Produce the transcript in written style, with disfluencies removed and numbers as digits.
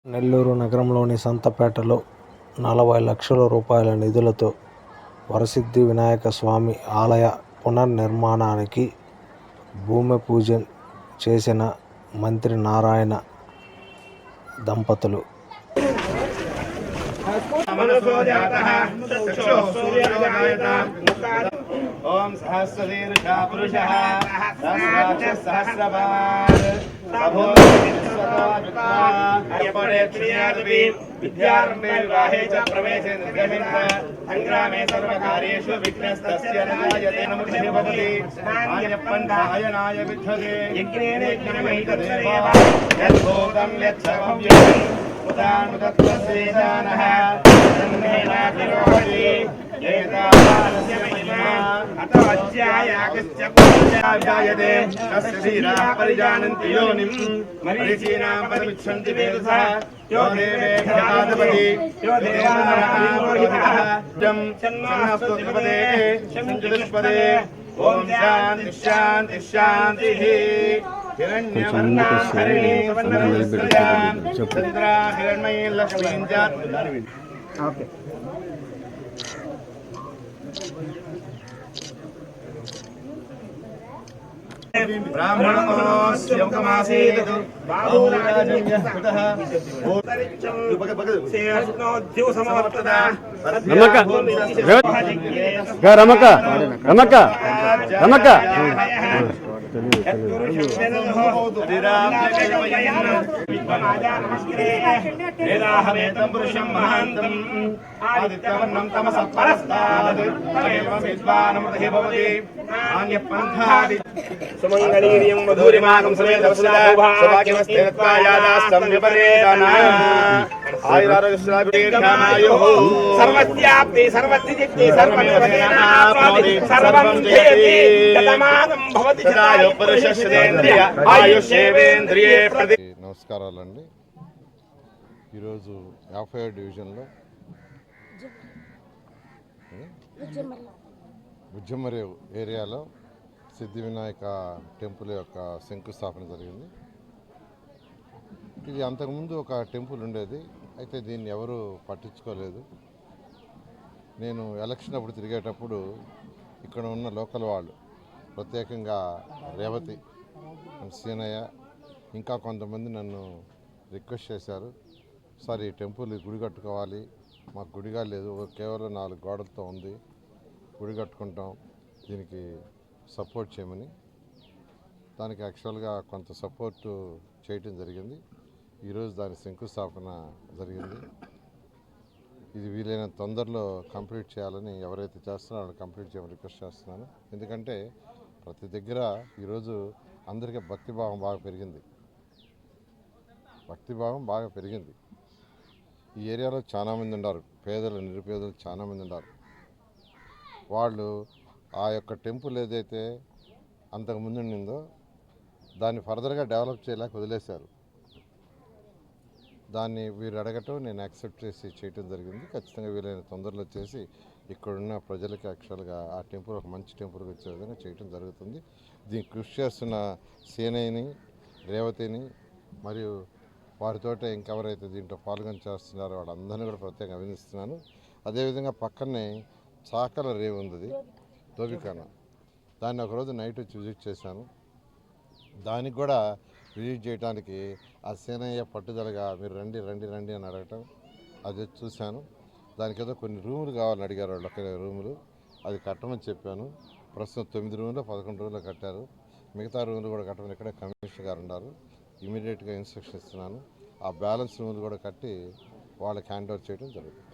నెల్లూరు నగరంలోని సంతపేటలో 40 లక్షల రూపాయల నిధులతో వరసిద్ధి వినాయక స్వామి ఆలయ పునర్నిర్మాణానికి భూమి పూజ చేసిన మంత్రి నారాయణ దంపతులు. ఓం సహస్రశీర్ష పురుషః సహస్రాక్ష సహస్రపాద్ విద్యారంభే వివాహే చ ప్రవేశే నిర్గమేన సంగ్రామే సర్వకార్యేషు విఘ్నస్తస్య నజాయతే నమః భవతి ఆన్యపంథాయనాయ విద్ధతే యజ్ఞేన యజ్ఞమహితదేవ యద్భూతం యచ్చభవ్యం ఉదానుదత్తస్యేదానః తన్మేనాభిరోహతి ఏతావానస్య మహిమా అతో అధ్యాయాగస్య పూజాయతే తస్య ధీరాః పరిజానంతి యోనిం మరీచీనాం పరిమిచ్చంతి వేదసః यो देवेभ्यादपति यो देवानामोहितः जं चन्नास्तुतिपदे चन्द्रदुष्पदे ॐ शान्ति शान्ति शान्तिः हिरण्यवर्णां हरिणीं सुवर्णमस्त्रजां चन्द्रा हिरण्मयीं लक्ष्मीं च ओके ब्राह्मणोऽस्य मुखमासीत् बाहुराजन्यस्तः रमक पुरुषं महान्तम् आदित्यवर्णं तमसः परस्तात् तमेवं विद्वानमृतिः भवति आन्यपन्थादि सुमङ्गलीर्यं मधुरिमागं समेत सौभाग्यमस्तेत्वायादास्तं विपरेतना आयुरारोग्यश्राभिर्घामायुः सर्वस्याप्ति सर्वसिद्धिः सर्वमेवतेनाप्नोति सर्वं जयति ततमानं भवति सदायु पुरुषस्येन्द्रिय आयुष्येवेन्द्रिये प्रति నమస్కారాలండి. ఈరోజు 50వ డివిజన్లో బుజ్జమరి ఏరియాలో సిద్ధి వినాయక టెంపుల్ యొక్క శంకుస్థాపన జరిగింది. ఇది అంతకుముందు ఒక టెంపుల్ ఉండేది, అయితే దీన్ని ఎవరు పట్టించుకోలేదు. నేను ఎలక్షన్ అప్పుడు తిరిగేటప్పుడు ఇక్కడ ఉన్న లోకల్ వాళ్ళు, ప్రత్యేకంగా రేవతి సీనయ్య ఇంకా కొంతమంది నన్ను రిక్వెస్ట్ చేశారు, సార్ ఈ టెంపుల్ గుడి కట్టుకోవాలి, మాకు గుడిగా లేదు, కేవలం 4 గోడలతో ఉంది, గుడి కట్టుకుంటాం, దీనికి సపోర్ట్ చేయమని. దానికి యాక్చువల్గా కొంత సపోర్ట్ చేయటం జరిగింది. ఈరోజు దాని శంకుస్థాపన జరిగింది. ఇది వీలైన తొందరలో కంప్లీట్ చేయాలని, ఎవరైతే చేస్తున్నారో వాళ్ళు కంప్లీట్ చేయమని రిక్వెస్ట్ చేస్తున్నాను. ఎందుకంటే ప్రతి దగ్గర ఈరోజు అందరికీ భక్తిభావం బాగా పెరిగింది. ఈ ఏరియాలో చాలామంది ఉన్నారు, పేదలు నిరుపేదలు చాలామంది ఉన్నారు. వాళ్ళు ఆ యొక్క టెంపుల్ ఏదైతే అంతకుముందు ఉండిందో దాన్ని ఫర్దర్గా డెవలప్ చేయలేక వదిలేశారు. దాన్ని వీరు అడగటం నేను యాక్సెప్ట్ చేసి చేయటం జరిగింది. ఖచ్చితంగా వీలైన తొందరలో చేసి ఇక్కడున్న ప్రజలకి యాక్చువల్గా ఆ టెంపుల్ ఒక మంచి టెంపుల్కి వచ్చే విధంగా చేయటం జరుగుతుంది. దీనికి కృషి చేస్తున్న సేనయ్యని, రేవతిని మరియు వారితోటే ఇంకెవరైతే దీంట్లో పాల్గొని చేస్తున్నారో వాళ్ళందరినీ కూడా ప్రత్యేకంగా అభినందిస్తున్నాను. అదేవిధంగా పక్కనే చాకల రేవు ఉంది, దోబికాన, దాన్ని ఒకరోజు నైట్ వచ్చి విజిట్ చేశాను. దానికి కూడా విజిట్ చేయడానికి ఆ సేనయ్య పట్టుదలగా మీరు రండి అని అడగటం, అది చూశాను. దానికి ఏదో కొన్ని రూములు కావాలని అడిగారు వాళ్ళు, ఒక్క రూములు అది కట్టమని చెప్పాను. ప్రస్తుతం 9 రూములు 11 రూములు కట్టారు. మిగతా రూములు కూడా కట్టమని ఇక్కడే కమిషనర్ గారు ఉన్నారు, ఇమీడియట్గా ఇన్స్ట్రక్షన్ ఇస్తున్నాను. ఆ బ్యాలెన్స్ రూములు కూడా కట్టి వాళ్ళకి హ్యాండ్ ఓవర్ చేయడం జరుగుతుంది.